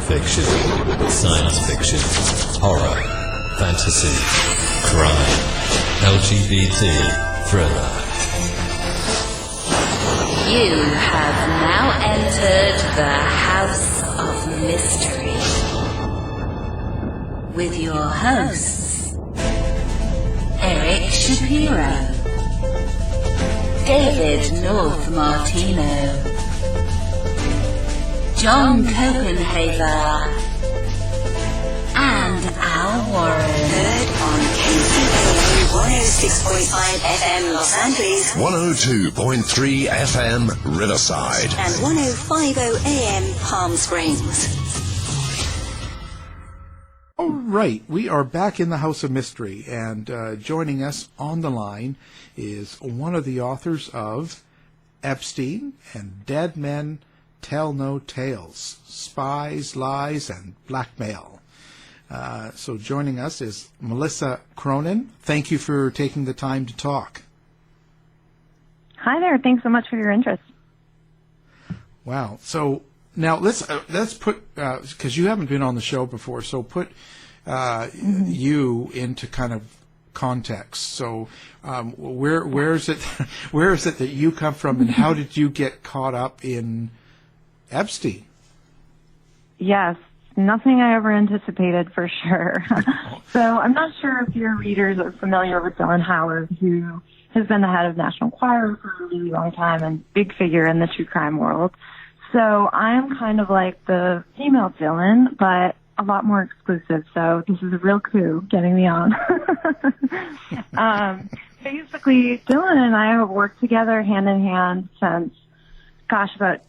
fiction, science fiction, horror, fantasy, crime, LGBT, thriller. You have now entered the House of Mystery with your hosts, Eric Shapiro, David North Martino, John Copenhaver, and Al Warren. Heard on KCAA 106.5 FM Los Angeles, 102.3 FM Riverside, and 105.0 AM Palm Springs. All right, we are back in the House of Mystery, and joining us on the line is one of the authors of Epstein and Dead Men Tell No Tales, Spies, Lies, and Blackmail. So joining us is Melissa Cronin. Thank you for taking the time to talk. Hi there. Thanks so much for your interest. Wow. So now let's put, because you haven't been on the show before, so put you into kind of context. So where is it that you come from, and how did you get caught up in Epstein? Yes, nothing I ever anticipated, for sure. So I'm not sure if your readers are familiar with Dylan Howard, who has been the head of National Enquirer for a really long time and big figure in the true crime world. So I'm kind of like the female Dylan, but a lot more exclusive. So this is a real coup getting me on. Basically, Dylan and I have worked together hand in hand since, about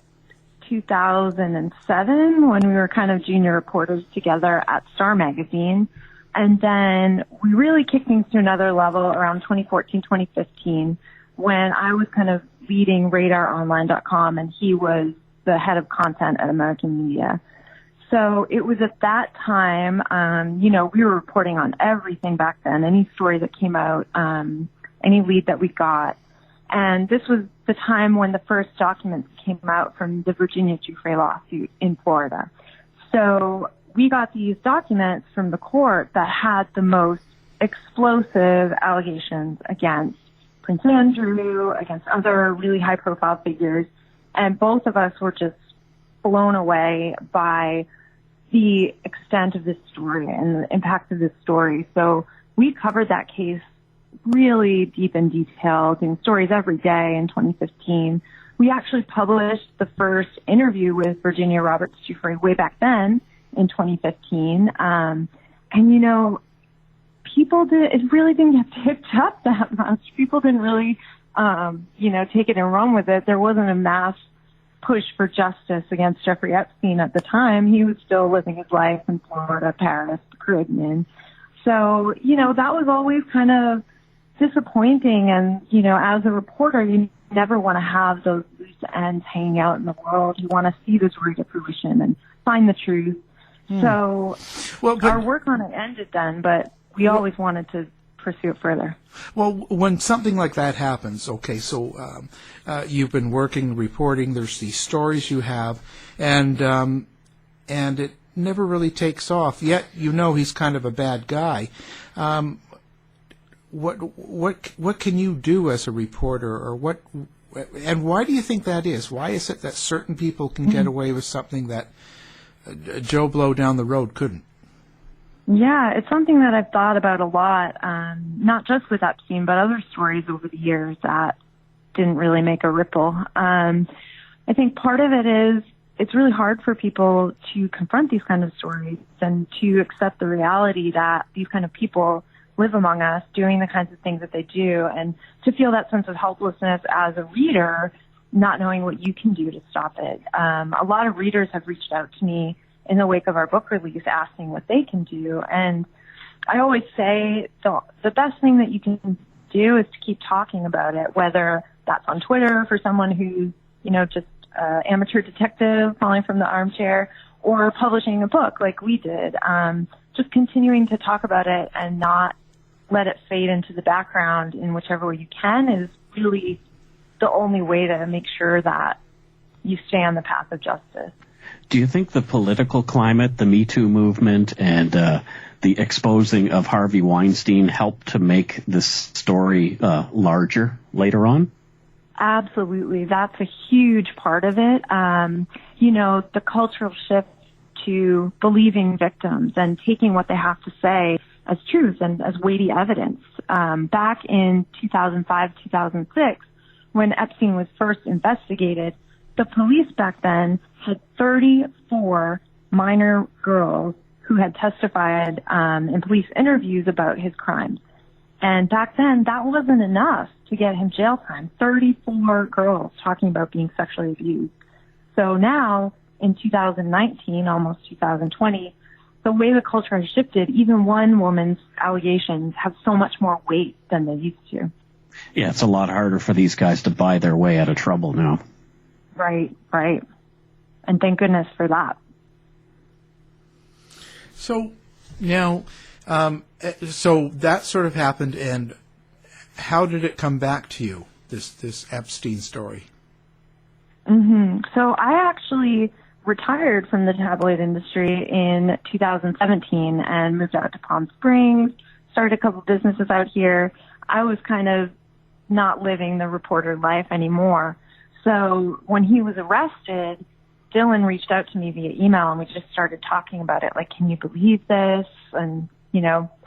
2007, when we were kind of junior reporters together at Star Magazine. And then we really kicked things to another level around 2014, 2015, when I was kind of leading RadarOnline.com and he was the head of content at American Media. So it was at that time, we were reporting on everything back then, any story that came out, any lead that we got. And this was the time when the first documents came out from the Virginia Giuffre lawsuit in Florida. So we got these documents from the court that had the most explosive allegations against Prince Andrew, against other really high-profile figures, and both of us were just blown away by the extent of this story and the impact of this story. So we covered that case really deep in detail, doing stories every day in 2015. We actually published the first interview with Virginia Roberts Giuffre way back then in 2015. It really didn't get picked up that much. People didn't really, take it and run with it. There wasn't a mass push for justice against Jeffrey Epstein at the time. He was still living his life in Florida, Paris, the Caribbean. So, that was always kind of disappointing. And, as a reporter, you never want to have those loose ends hanging out in the world. You want to see the story to fruition and find the truth. So our work on it ended then, but we always wanted to pursue it further. Well, when something like that happens, okay, so you've been reporting, there's these stories you have, and it never really takes off, yet he's kind of a bad guy. What can you do as a reporter, or and why do you think that is? Why is it that certain people can get away with something that Joe Blow down the road couldn't? Yeah, it's something that I've thought about a lot, not just with Epstein, but other stories over the years that didn't really make a ripple. I think part of it is it's really hard for people to confront these kind of stories and to accept the reality that these kind of people live among us doing the kinds of things that they do, and to feel that sense of helplessness as a reader, not knowing what you can do to stop it. A lot of readers have reached out to me in the wake of our book release asking what they can do. And I always say the best thing that you can do is to keep talking about it, whether that's on Twitter for someone who's, just amateur detective falling from the armchair, or publishing a book like we did. Just continuing to talk about it and not let it fade into the background in whichever way you can is really the only way to make sure that you stay on the path of justice. Do you think the political climate, the Me Too movement, and the exposing of Harvey Weinstein helped to make this story larger later on? Absolutely. That's a huge part of it. The cultural shift to believing victims and taking what they have to say as truth and as weighty evidence. Back in 2005, 2006, when Epstein was first investigated, the police back then had 34 minor girls who had testified in police interviews about his crimes. And back then, that wasn't enough to get him jail time. 34 girls talking about being sexually abused. So now, in 2019, almost 2020, the way the culture has shifted, even one woman's allegations have so much more weight than they used to. Yeah, it's a lot harder for these guys to buy their way out of trouble now. Right. And thank goodness for that. So now, so that sort of happened, and how did it come back to you, this Epstein story? So I actually retired from the tabloid industry in 2017 and moved out to Palm Springs, started a couple businesses out here. I was kind of not living the reporter life anymore. So when he was arrested, Dylan reached out to me via email, and we just started talking about it. Like, can you believe this? And,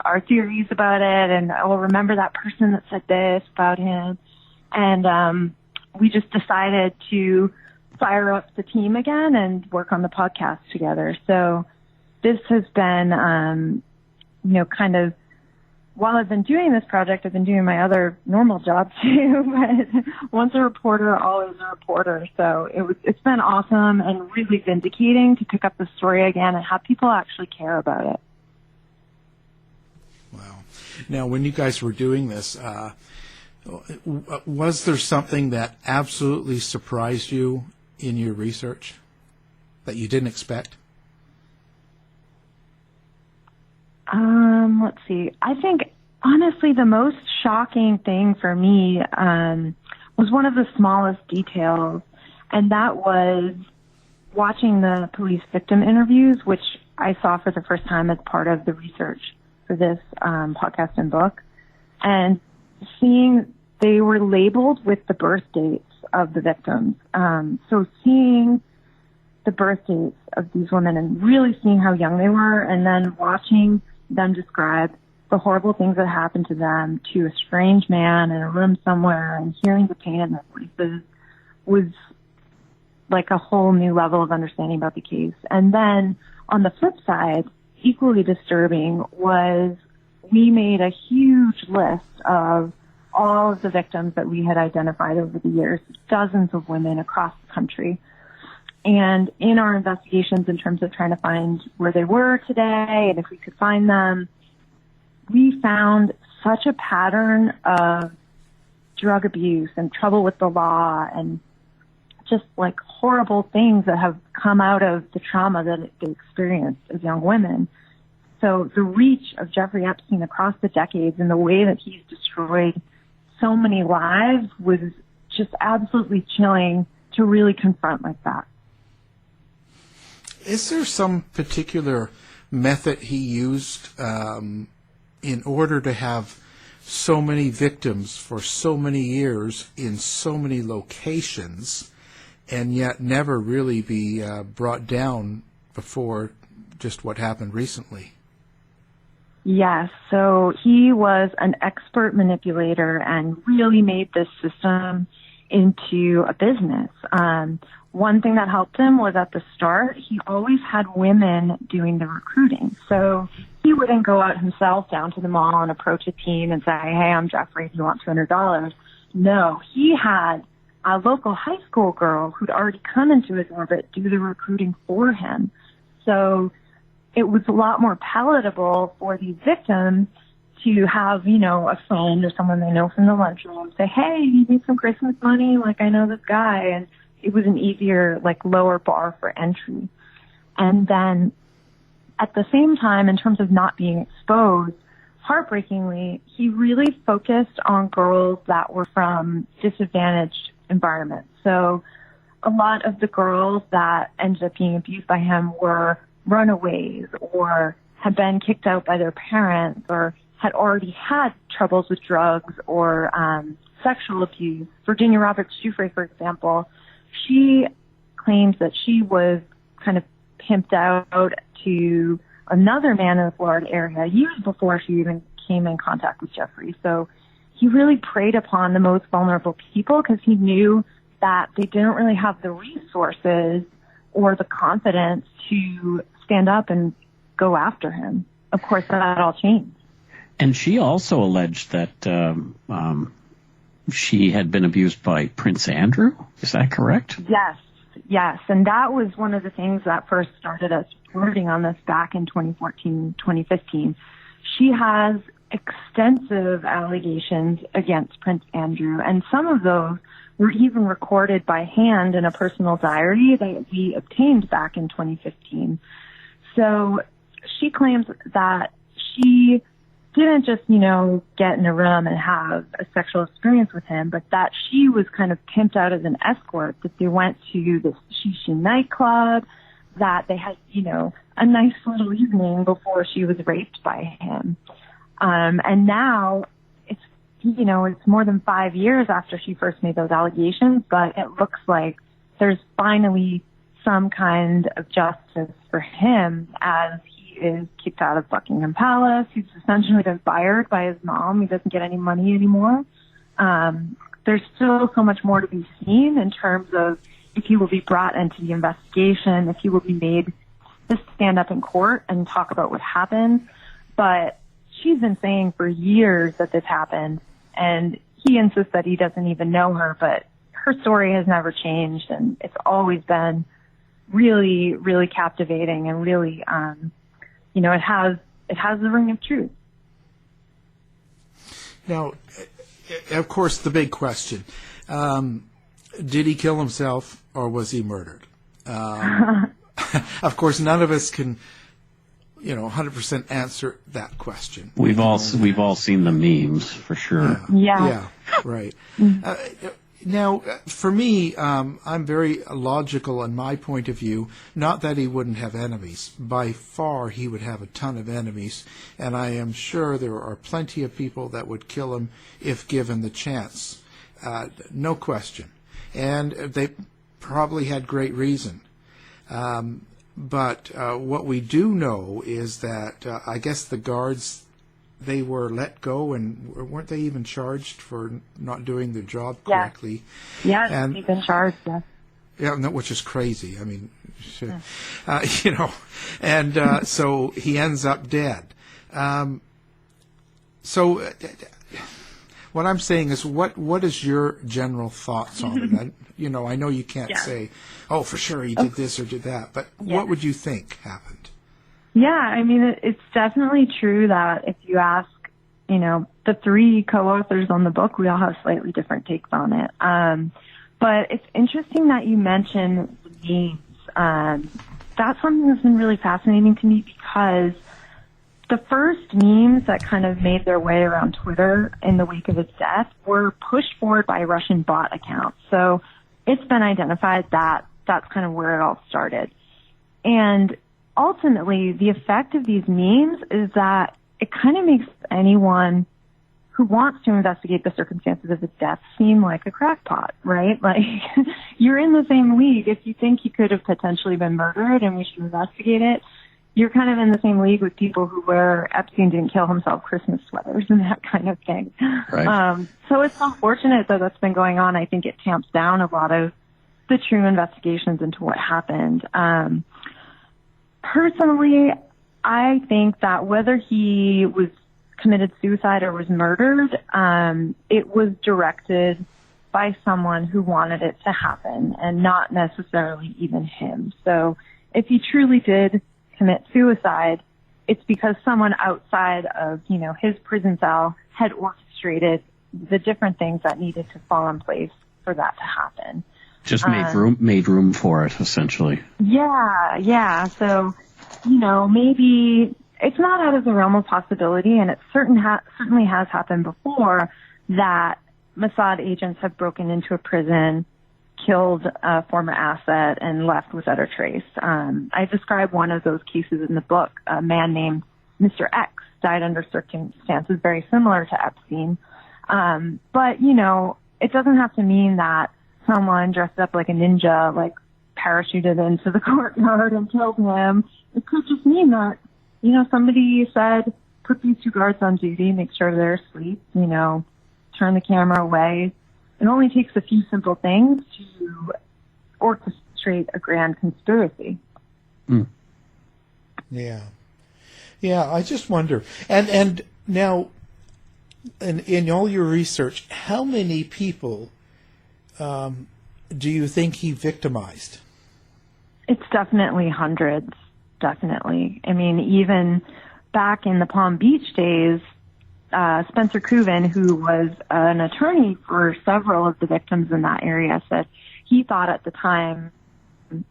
our theories about it. And, remember that person that said this about him? And we just decided to fire up the team again and work on the podcast together. So this has been, kind of, while I've been doing this project, I've been doing my other normal job too, but once a reporter, always a reporter. So it's been awesome and really vindicating to pick up the story again and have people actually care about it. Wow. Now, when you guys were doing this, was there something that absolutely surprised you in your research that you didn't expect? Let's see. I think, honestly, the most shocking thing for me was one of the smallest details, and that was watching the police victim interviews, which I saw for the first time as part of the research for this podcast and book, and seeing they were labeled with the birth dates of the victims. So seeing the birth dates of these women and really seeing how young they were, and then watching them describe the horrible things that happened to them to a strange man in a room somewhere, and hearing the pain in their voices was like a whole new level of understanding about the case. And then on the flip side, equally disturbing was we made a huge list of all of the victims that we had identified over the years, dozens of women across the country. And in our investigations, in terms of trying to find where they were today and if we could find them, we found such a pattern of drug abuse and trouble with the law and just like horrible things that have come out of the trauma that they experienced as young women. So the reach of Jeffrey Epstein across the decades and the way that he's destroyed so many lives was just absolutely chilling to really confront like that. Is there some particular method he used in order to have so many victims for so many years in so many locations and yet never really be brought down before just what happened recently? Yes, so he was an expert manipulator and really made this system into a business. One thing that helped him was at the start, he always had women doing the recruiting. So he wouldn't go out himself down to the mall and approach a team and say, hey, I'm Jeffrey, do you want $200? No, he had a local high school girl who'd already come into his orbit do the recruiting for him. So it was a lot more palatable for these victims to have, a friend or someone they know from the lunchroom say, hey, you need some Christmas money? Like, I know this guy. And it was an easier, lower bar for entry. And then at the same time, in terms of not being exposed, heartbreakingly, he really focused on girls that were from disadvantaged environments. So a lot of the girls that ended up being abused by him were runaways or had been kicked out by their parents or had already had troubles with drugs or sexual abuse. Virginia Roberts Giuffre, for example, she claims that she was kind of pimped out to another man in the Florida area years before she even came in contact with Jeffrey. So he really preyed upon the most vulnerable people because he knew that they didn't really have the resources or the confidence to stand up and go after him. Of course, that all changed. And she also alleged that she had been abused by Prince Andrew. Is that correct? Yes. And that was one of the things that first started us reporting on this back in 2014, 2015. She has extensive allegations against Prince Andrew, and some of those were even recorded by hand in a personal diary that we obtained back in 2015. So she claims that she didn't just, get in a room and have a sexual experience with him, but that she was kind of pimped out as an escort, that they went to this Shishi nightclub, that they had, a nice little evening before she was raped by him. And now it's more than 5 years after she first made those allegations, but it looks like there's finally some kind of justice for him as he is kicked out of Buckingham Palace. He's essentially been fired by his mom. He doesn't get any money anymore. There's still so much more to be seen in terms of if he will be brought into the investigation, if he will be made to stand up in court and talk about what happened. But she's been saying for years that this happened, and he insists that he doesn't even know her, but her story has never changed, and it's always been really, really captivating and really, it has the ring of truth. Now, of course, the big question, did he kill himself or was he murdered? Of course, none of us can 100% answer that question. We've all seen the memes for sure. Yeah, right. Now, for me, I'm very logical in my point of view. Not that he wouldn't have enemies. By far, he would have a ton of enemies, and I am sure there are plenty of people that would kill him if given the chance. No question. And they probably had great reason. But what we do know is that I guess the guards, they were let go, and weren't they even charged for not doing their job correctly? Yes, and they've been charged, yes. Yeah, which is crazy. I mean, and so he ends up dead. So what I'm saying is, what is your general thoughts on it? I know you can't say, oh, for sure he did this or did that, but what would you think happened? Yeah, I mean, it's definitely true that if you ask, the three co-authors on the book, we all have slightly different takes on it. But it's interesting that you mentioned the memes. That's something that's been really fascinating to me because the first memes that kind of made their way around Twitter in the wake of his death were pushed forward by Russian bot accounts. So it's been identified that that's kind of where it all started. And ultimately, the effect of these memes is that it kind of makes anyone who wants to investigate the circumstances of his death seem like a crackpot, right? Like, you're in the same league. If you think he could have potentially been murdered and we should investigate it, you're kind of in the same league with people who wear Epstein didn't kill himself Christmas sweaters and that kind of thing. Right. So it's unfortunate that that's been going on. I think it tamps down a lot of the true investigations into what happened. Personally, I think that whether he was committed suicide or was murdered, it was directed by someone who wanted it to happen and not necessarily even him. So if he truly did commit suicide, it's because someone outside of, his prison cell had orchestrated the different things that needed to fall in place for that to happen. Just made room for it, essentially. Yeah. So, maybe it's not out of the realm of possibility, and it certainly has happened before that Mossad agents have broken into a prison, killed a former asset and left without a trace. I describe one of those cases in the book. A man named Mr. X died under circumstances very similar to Epstein. But, you know, it doesn't have to mean that someone dressed up like a ninja, like, parachuted into the courtyard and killed him. It could just mean that, you know, somebody said, put these 2 guards on duty, make sure they're asleep, you know, turn the camera away. It only takes a few simple things to orchestrate a grand conspiracy. Mm. Yeah. Yeah, I just wonder. And now, in all your research, how many people do you think he victimized? It's definitely hundreds, definitely. I mean, even back in the Palm Beach days, Spencer Cooven, who was an attorney for several of the victims in that area, said he thought at the time,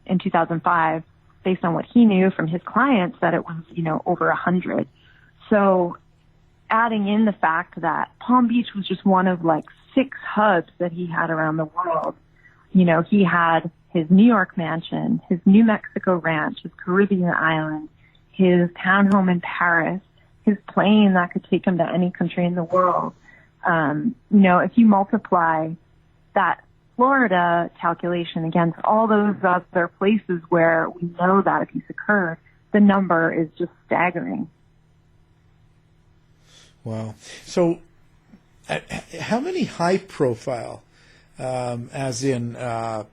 in 2005, based on what he knew from his clients, that it was, you know, over 100. So adding in the fact that Palm Beach was just one of like 6 hubs that he had around the world. You know, he had his New York mansion, his New Mexico ranch, his Caribbean island, his townhome in Paris, his plane that could take him to any country in the world. You know, if you multiply that Florida calculation against all those other places where we know that abuse occurred, the number is just staggering. Wow. So how many high-profile, as in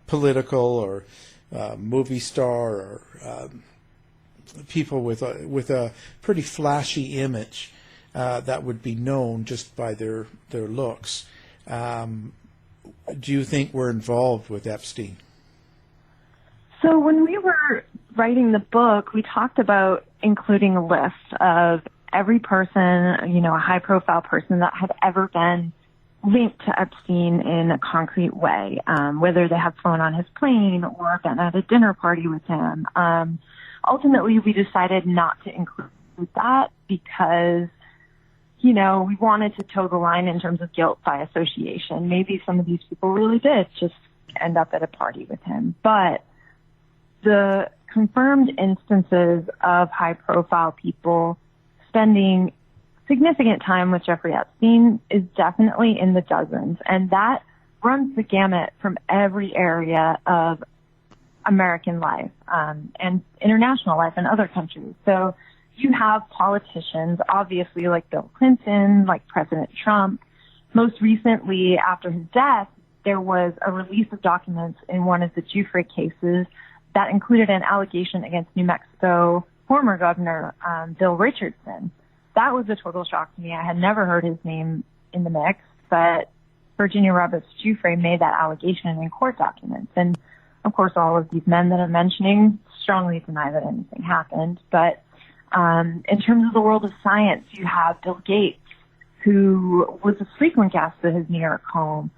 political or movie star or people with a pretty flashy image that would be known just by their looks, do you think were involved with Epstein? So when we were writing the book, we talked about including a list of every person, you know, a high-profile person that had ever been linked to Epstein in a concrete way, whether they have flown on his plane or been at a dinner party with him. Ultimately, we decided not to include that because, you know, we wanted to toe the line in terms of guilt by association. Maybe some of these people really did just end up at a party with him. But the confirmed instances of high-profile people spending significant time with Jeffrey Epstein is definitely in the dozens, and that runs the gamut from every area of American life and international life in other countries. So you have politicians, obviously, like Bill Clinton, like President Trump. Most recently, after his death, there was a release of documents in one of the Giuffre cases that included an allegation against New Mexico former governor Bill Richardson. That was a total shock to me. I had never heard his name in the mix, but Virginia Roberts Giuffre made that allegation in court documents. And, of course, all of these men that I'm mentioning strongly deny that anything happened. But in terms of the world of science, you have Bill Gates, who was a frequent guest at his New York home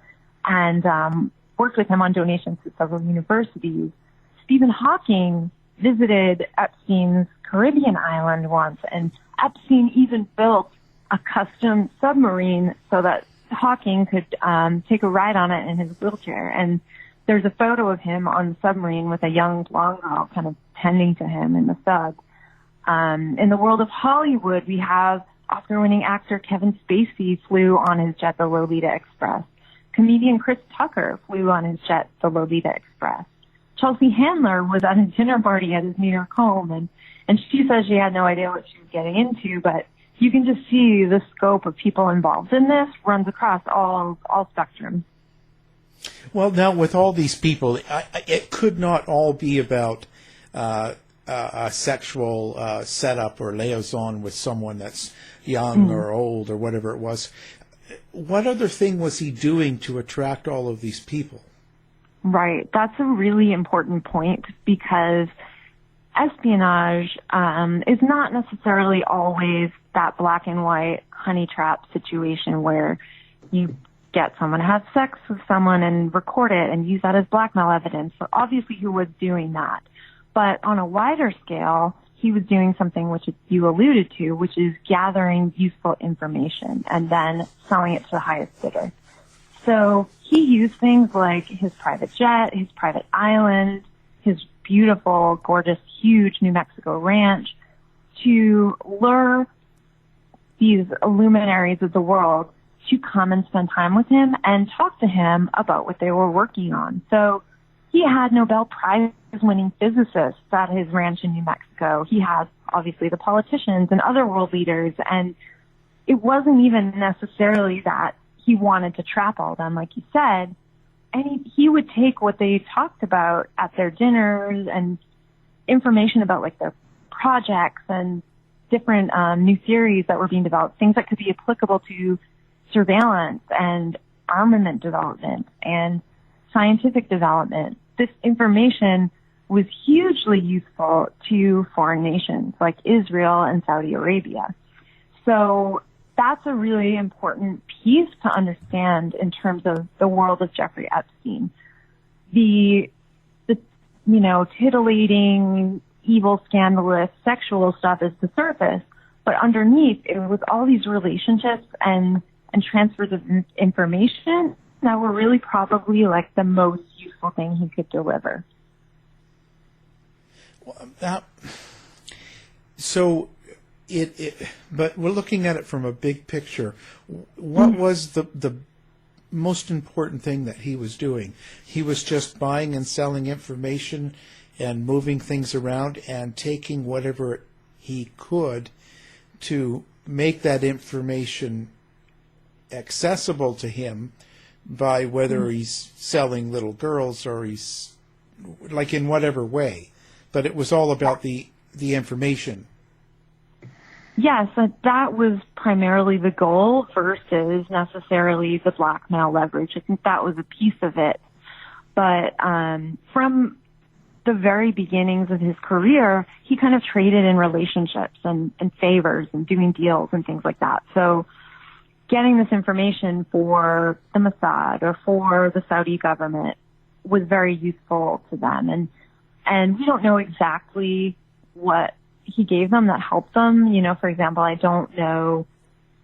and worked with him on donations to several universities. Stephen Hawking visited Epstein's Caribbean island once, and Epstein even built a custom submarine so that Hawking could take a ride on it in his wheelchair. And there's a photo of him on the submarine with a young blonde girl kind of tending to him in the sub. In the world of Hollywood, we have Oscar-winning actor Kevin Spacey flew on his jet, the Lolita Express. Comedian Chris Tucker flew on his jet, the Lolita Express. Chelsea Handler was at a dinner party at his New York home, and she says she had no idea what she was getting into, but you can just see the scope of people involved in this runs across all spectrums. Well, now with all these people, it could not all be about a sexual setup or liaison with someone that's young or old or whatever it was. What other thing was he doing to attract all of these people? Right. That's a really important point because espionage is not necessarily always that black and white honey trap situation where you get someone to have sex with someone and record it and use that as blackmail evidence. So obviously he was doing that. But on a wider scale, he was doing something which you alluded to, which is gathering useful information and then selling it to the highest bidder. So he used things like his private jet, his private island, his beautiful, gorgeous, huge New Mexico ranch to lure these luminaries of the world to come and spend time with him and talk to him about what they were working on. So he had Nobel Prize-winning physicists at his ranch in New Mexico. He had, obviously, the politicians and other world leaders, and it wasn't even necessarily that he wanted to trap all of them, like you said. And he would take what they talked about at their dinners and information about, like, their projects and different new theories that were being developed, things that could be applicable to surveillance and armament development and scientific development. This information was hugely useful to foreign nations like Israel and Saudi Arabia. So that's a really important piece to understand in terms of the world of Jeffrey Epstein. The titillating, evil, scandalous, sexual stuff is the surface, but underneath it was all these relationships and transfers of information that were really probably like the most useful thing he could deliver. But we're looking at it from a big picture. What was the most important thing that he was doing? He was just buying and selling information and moving things around and taking whatever he could to make that information accessible to him by whether he's selling little girls or he's like in whatever way. But it was all about the information. Yes, that was primarily the goal versus necessarily the blackmail leverage. I think that was a piece of it. But from the very beginnings of his career, he kind of traded in relationships and favors and doing deals and things like that. So getting this information for the Mossad or for the Saudi government was very useful to them. And we don't know exactly what he gave them that helped them. You know, for example, I don't know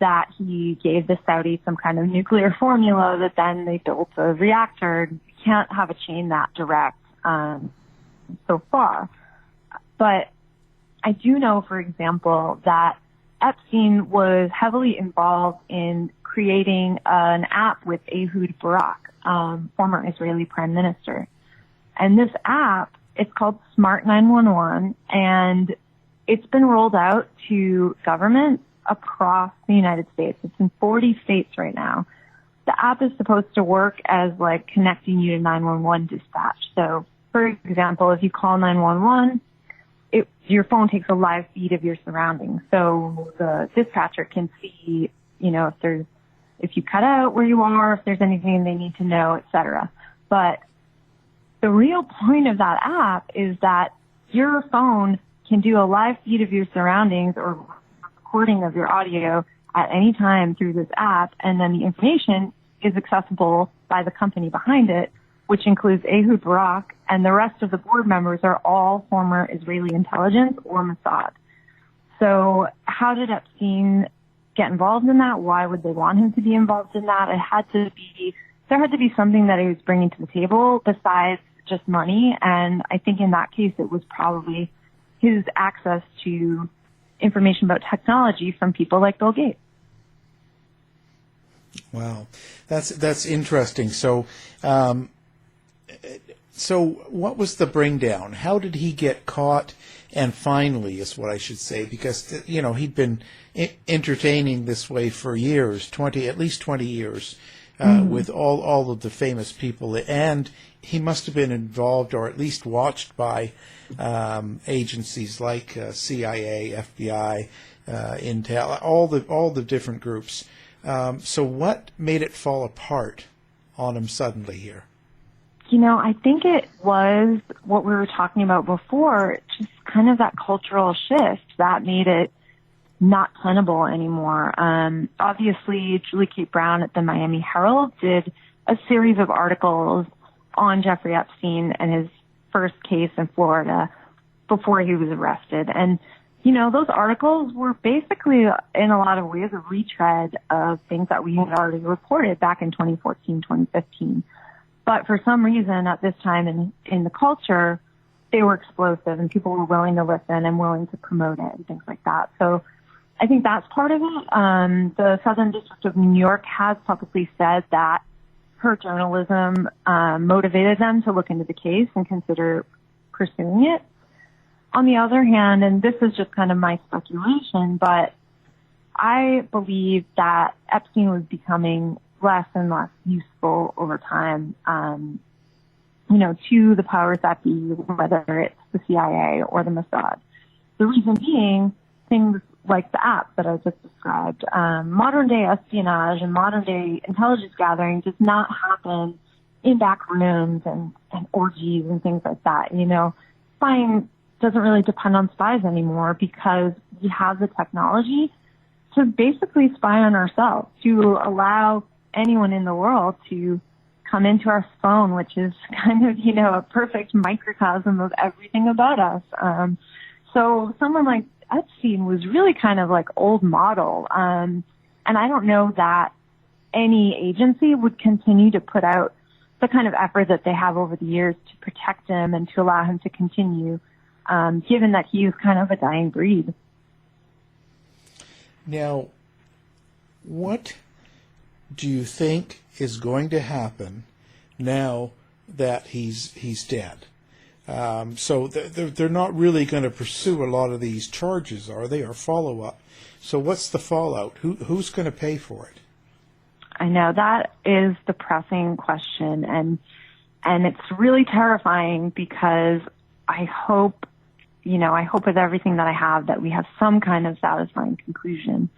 that he gave the Saudis some kind of nuclear formula that then they built a reactor. You can't have a chain that direct so far. But I do know, for example, that Epstein was heavily involved in creating an app with Ehud Barak, former Israeli prime minister. And this app, it's called Smart 911, and it's been rolled out to governments across the United States. It's in 40 states right now. The app is supposed to work as like connecting you to 911 dispatch. So, for example, if you call 911, your phone takes a live feed of your surroundings. So the dispatcher can see, you know, if you cut out where you are, if there's anything they need to know, etc. But the real point of that app is that your phone can do a live feed of your surroundings or recording of your audio at any time through this app, and then the information is accessible by the company behind it, which includes Ehud Barak, and the rest of the board members are all former Israeli intelligence or Mossad. So how did Epstein get involved in that? Why would they want him to be involved in that? There had to be something that he was bringing to the table besides just money, and I think in that case it was probably his access to information about technology from people like Bill Gates. Wow, that's interesting. So what was the bring down? How did he get caught? And finally, is what I should say, because he'd been entertaining this way for years, at least 20 years, with all of the famous people, and he must have been involved or at least watched by agencies like CIA, FBI, Intel, all the different groups. So what made it fall apart on him suddenly here? I think it was what we were talking about before, just kind of that cultural shift that made it not tenable anymore. Obviously, Julie Kate Brown at the Miami Herald did a series of articles on Jeffrey Epstein and his first case in Florida before he was arrested. And, those articles were basically, in a lot of ways, a retread of things that we had already reported back in 2014, 2015. But for some reason, at this time in the culture, they were explosive and people were willing to listen and willing to promote it and things like that. So I think that's part of it. The Southern District of New York has publicly said that her journalism motivated them to look into the case and consider pursuing it. On the other hand, and this is just kind of my speculation, but I believe that Epstein was becoming less and less useful over time, to the powers that be, whether it's the CIA or the Mossad. The reason being, things like the app that I just described, modern day espionage and modern day intelligence gathering does not happen in back rooms and orgies and things like that. Spying doesn't really depend on spies anymore because we have the technology to basically spy on ourselves, to allow anyone in the world to come into our phone, which is kind of, a perfect microcosm of everything about us. So someone like Epstein was really kind of like old model. And I don't know that any agency would continue to put out the kind of effort that they have over the years to protect him and to allow him to continue, given that he is kind of a dying breed. Now, what do you think is going to happen now that he's dead? So they're not really going to pursue a lot of these charges, are they, or follow up? So what's the fallout? Who's going to pay for it? I know that is the pressing question, and it's really terrifying because I hope with everything that I have that we have some kind of satisfying conclusion.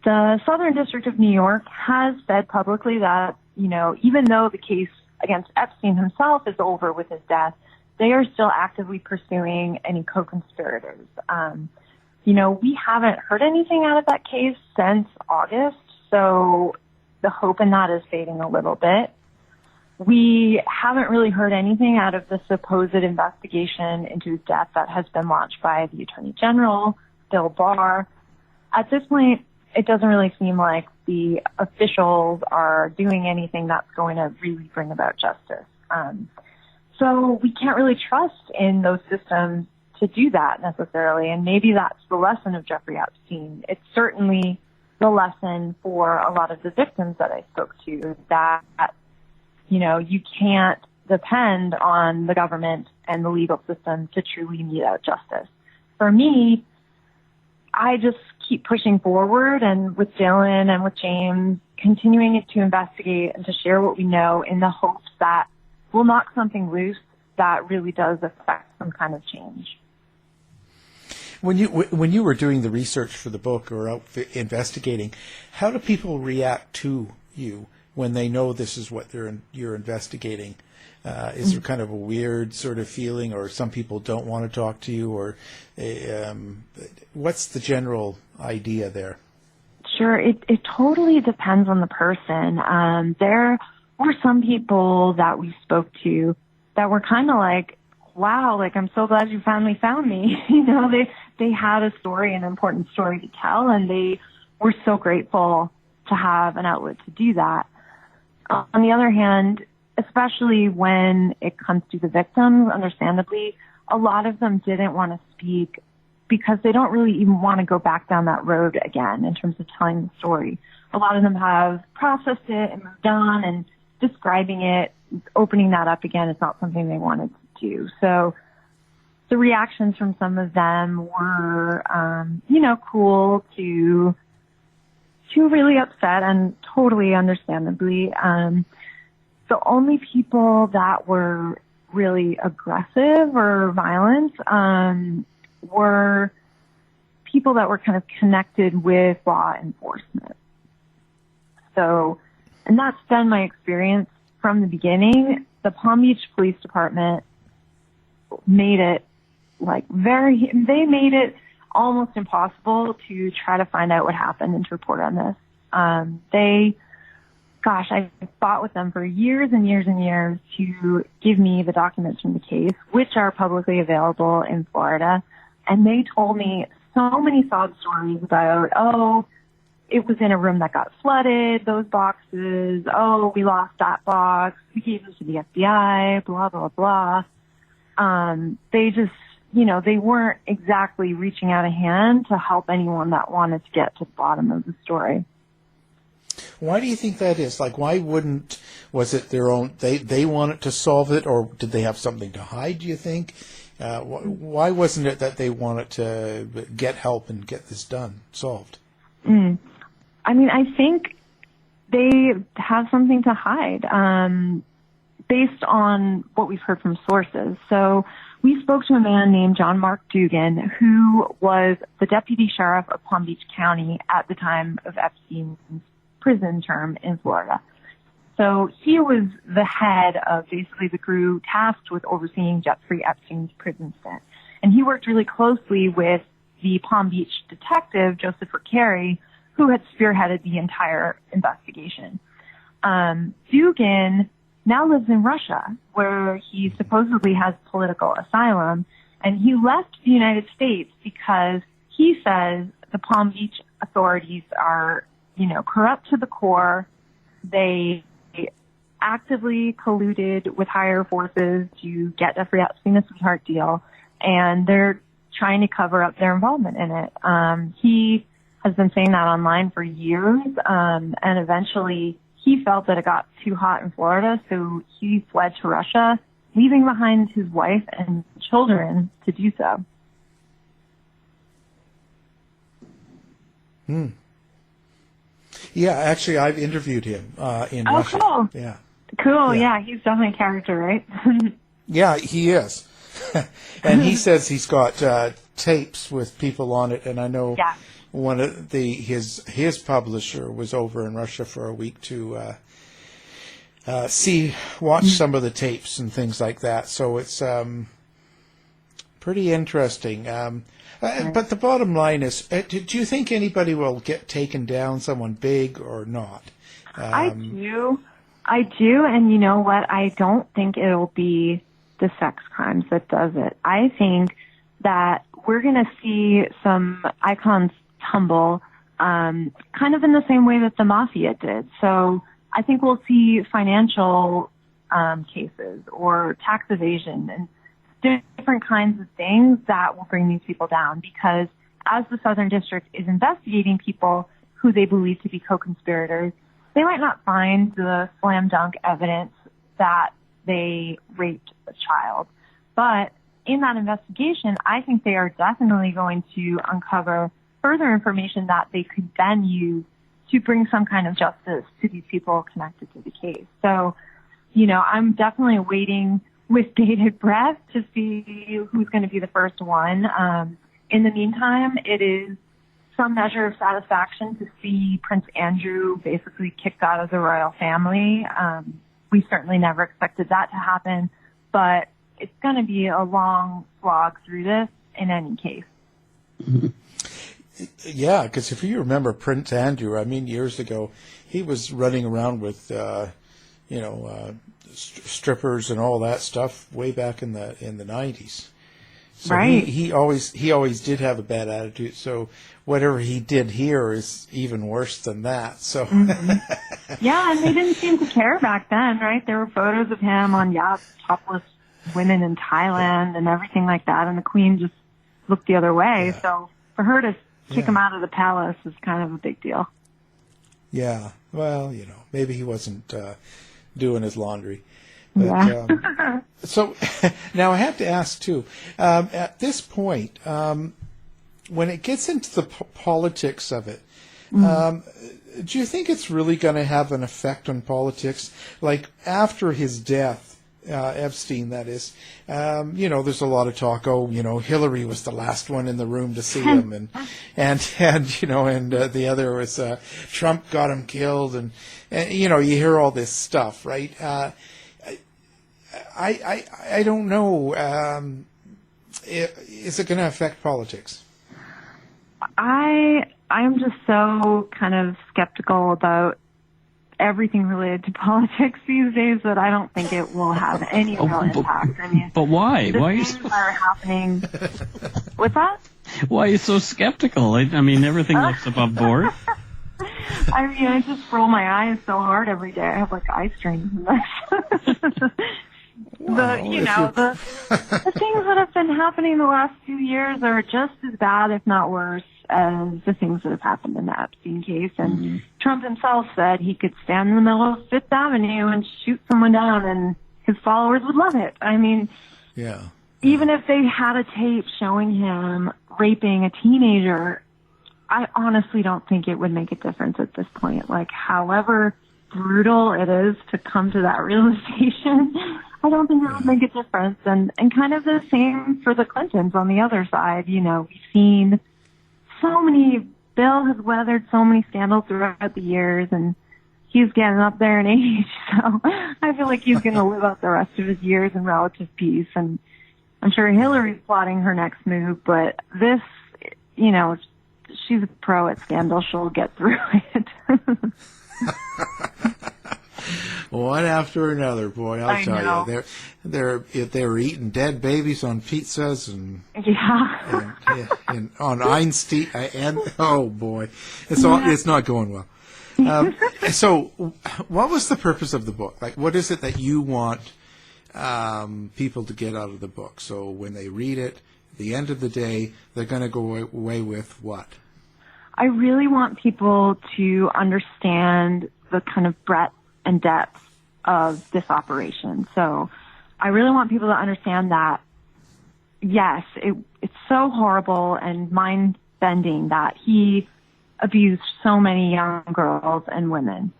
The Southern District of New York has said publicly that, even though the case against Epstein himself is over with his death, they are still actively pursuing any co-conspirators. We haven't heard anything out of that case since August, so the hope in that is fading a little bit. We haven't really heard anything out of the supposed investigation into his death that has been launched by the Attorney General, Bill Barr. At this point, it doesn't really seem like the officials are doing anything that's going to really bring about justice. So we can't really trust in those systems to do that necessarily, and maybe that's the lesson of Jeffrey Epstein. It's certainly the lesson for a lot of the victims that I spoke to, that, you can't depend on the government and the legal system to truly mete out justice. For me, I just keep pushing forward, and with Dylan and with James, continuing to investigate and to share what we know in the hopes that we'll knock something loose that really does affect some kind of change. When you were doing the research for the book or out investigating, how do people react to you when they know this is what you're investigating? Is there kind of a weird sort of feeling, or some people don't want to talk to you, or what's the general idea there? Sure, it totally depends on the person. There were some people that we spoke to that were kind of like, wow, like, I'm so glad you finally found me. They had a story, an important story to tell, and they were so grateful to have an outlet to do that. On the other hand, especially when it comes to the victims, understandably, a lot of them didn't want to speak because they don't really even want to go back down that road again in terms of telling the story. A lot of them have processed it and moved on, and describing it, opening that up again is not something they wanted to do. So the reactions from some of them were, cool to really upset, and totally understandably. The only people that were really aggressive or violent were people that were kind of connected with law enforcement. So, and that's been my experience from the beginning. The Palm Beach Police Department made it they made it almost impossible to try to find out what happened and to report on this. I fought with them for years and years and years to give me the documents from the case, which are publicly available in Florida. And they told me so many sob stories about, oh, it was in a room that got flooded, those boxes, oh, we lost that box, we gave it to the FBI, blah, blah, blah. They just, they weren't exactly reaching out a hand to help anyone that wanted to get to the bottom of the story. Why do you think that is? Like, why was it their own, they wanted to solve it, or did they have something to hide, do you think? Why wasn't it that they wanted to get help and get this solved? I think they have something to hide, based on what we've heard from sources. So we spoke to a man named John Mark Dugan, who was the deputy sheriff of Palm Beach County at the time of Epstein's prison term in Florida. So he was the head of basically the crew tasked with overseeing Jeffrey Epstein's prison stint. And he worked really closely with the Palm Beach detective, Joseph Carey, who had spearheaded the entire investigation. Dugan now lives in Russia, where he supposedly has political asylum, and he left the United States because he says the Palm Beach authorities are, corrupt to the core. They actively colluded with higher forces to get Jeffrey Epstein a sweetheart deal, and they're trying to cover up their involvement in it. He has been saying that online for years, and eventually he felt that it got too hot in Florida, so he fled to Russia, leaving behind his wife and children to do so. Yeah, actually, I've interviewed him in Russia. Oh, cool. Yeah. Cool, yeah, he's definitely a character, right? Yeah, he is. And he says he's got tapes with people on it, and I know one of his publisher was over in Russia for a week to watch some of the tapes and things like that. So it's pretty interesting. But the bottom line is, do you think anybody will get taken down, someone big or not? I do, and you know what? I don't think it'll be the sex crimes that does it. I think that we're going to see some icons tumble, kind of in the same way that the mafia did. So I think we'll see financial cases or tax evasion and different kinds of things that will bring these people down, because as the Southern District is investigating people who they believe to be co-conspirators, they might not find the slam dunk evidence that they raped a child. But in that investigation, I think they are definitely going to uncover further information that they could then use to bring some kind of justice to these people connected to the case. So, I'm definitely waiting with bated breath to see who's going to be the first one. In the meantime, it is some measure of satisfaction to see Prince Andrew basically kicked out of the royal family. We certainly never expected that to happen, but it's going to be a long slog through this in any case. Yeah, because if you remember Prince Andrew, years ago, he was running around with, strippers and all that stuff way back in the 90s. So right. He always did have a bad attitude. So whatever he did here is even worse than that. So yeah, and they didn't seem to care back then, right? There were photos of him on yachts, topless women in Thailand and everything like that, and the Queen just looked the other way. Yeah. So for her to kick him out of the palace is kind of a big deal. Yeah, well, maybe he wasn't doing his laundry. But, so now I have to ask too, at this point, when it gets into the politics of it, do you think it's really going to have an effect on politics? Like after his death, Epstein, that is, there's a lot of talk. Oh, Hillary was the last one in the room to see him, and the other was Trump got him killed, and you hear all this stuff, right? I don't know. Is it going to affect politics? I'm just so kind of skeptical about everything related to politics these days that I don't think it will have any real impact. But why? The Why things are happening. What's that? Why are you so skeptical? I mean, everything looks above board. I mean, I just roll my eyes so hard every day. I have like eye strains. The things that have been happening the last few years are just as bad, if not worse, as the things that have happened in the Epstein case. And Trump himself said he could stand in the middle of Fifth Avenue and shoot someone down, and his followers would love it. I mean, even if they had a tape showing him raping a teenager, I honestly don't think it would make a difference at this point. Like, however brutal it is to come to that realization, I don't think it would make a difference. And kind of the same for the Clintons on the other side. You know, we've seen so many, Bill has weathered so many scandals throughout the years, and he's getting up there in age. So I feel like he's going to live out the rest of his years in relative peace. And I'm sure Hillary's plotting her next move, but this, you know, she's a pro at scandal. She'll get through it. One after another, boy. I'll tell you, they're eating dead babies on pizzas and and on Einstein, and oh boy, it's not going well. So, what was the purpose of the book? Like, what is it that you want people to get out of the book? So when they read it, at the end of the day, they're going to go away with what? I really want people to understand the kind of breadth and depth of this operation. So I really want people to understand that, yes, it's so horrible and mind-bending that he abused so many young girls and women.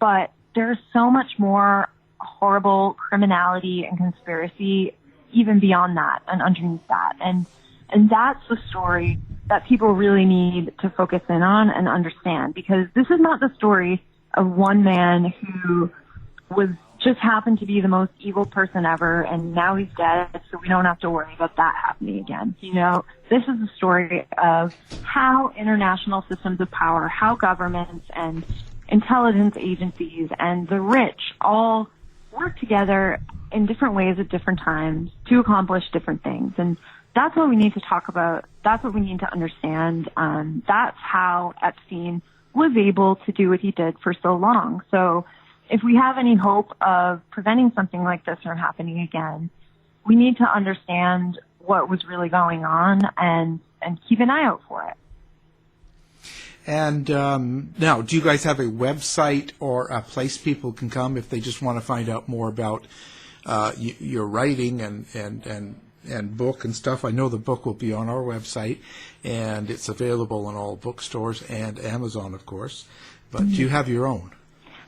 But there's so much more horrible criminality and conspiracy even beyond that and underneath that. And that's the story that people really need to focus in on and understand, because this is not the story of one man who was just happened to be the most evil person ever, and now he's dead, so we don't have to worry about that happening again. You know, this is the story of how international systems of power, how governments and intelligence agencies and the rich all work together in different ways at different times to accomplish different things. And that's what we need to talk about. That's what we need to understand. That's how Epstein was able to do what he did for so long. So if we have any hope of preventing something like this from happening again, we need to understand what was really going on and keep an eye out for it. And now, do you guys have a website or a place people can come if they just want to find out more about your writing and book and stuff? I know the book will be on our website, and it's available in all bookstores and Amazon, of course. But do you have your own?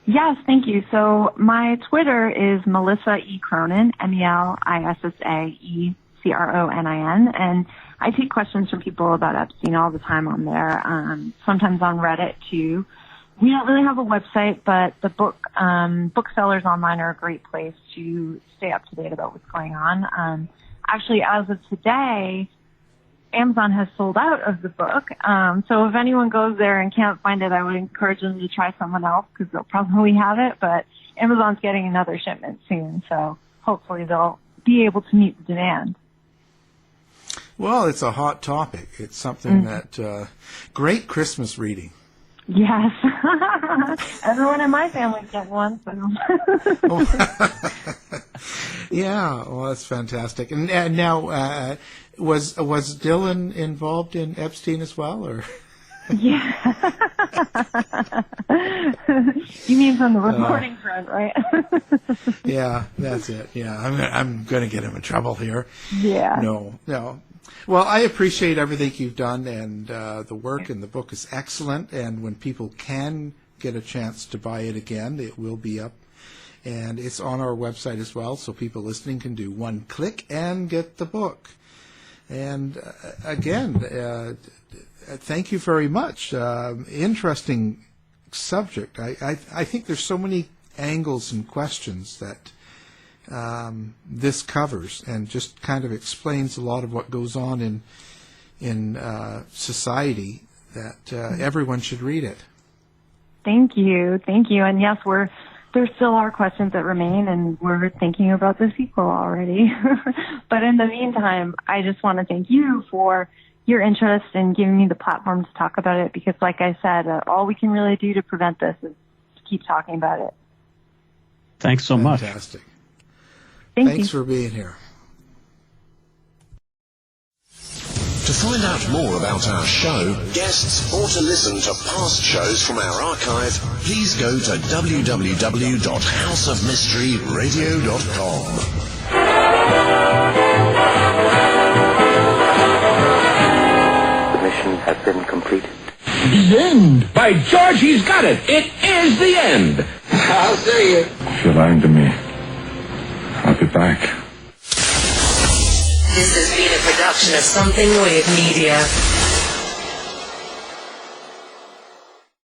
Yes, thank you. So my Twitter is Melissa E. Cronin, MELISSAECRONIN, and I take questions from people about Epstein all the time on there, sometimes on Reddit too. We don't really have a website, but the booksellers online are a great place to stay up to date about what's going on. Actually, as of today, Amazon has sold out of the book. So if anyone goes there and can't find it, I would encourage them to try someone else because they'll probably have it. But Amazon's getting another shipment soon, so hopefully they'll be able to meet the demand. Well, it's a hot topic. It's something that great Christmas reading. Yes. Everyone in my family's getting one. So. Yeah, well, that's fantastic. And now, was Dylan involved in Epstein as well, or? Yeah. You mean from the reporting front, right? Yeah, that's it. Yeah, I'm going to get him in trouble here. Yeah. No. Well, I appreciate everything you've done, and the work in the book is excellent. And when people can get a chance to buy it again, it will be up. And it's on our website as well, so people listening can do one click and get the book. And again, thank you very much. Interesting subject. I think there's so many angles and questions that this covers, and just kind of explains a lot of what goes on in society, that everyone should read it. Thank you. And yes, there still are questions that remain, and we're thinking about the sequel already. But in the meantime, I just want to thank you for your interest in giving me the platform to talk about it, because like I said, all we can really do to prevent this is to keep talking about it. Thanks so much. Fantastic. Thanks for being here. To find out more about our show, guests, or to listen to past shows from our archive, please go to www.houseofmysteryradio.com. The mission has been completed. The end! By George, he's got it! It is the end! I'll see you. If you're lying to me, I'll be back. This has been a production of Something Weird Media.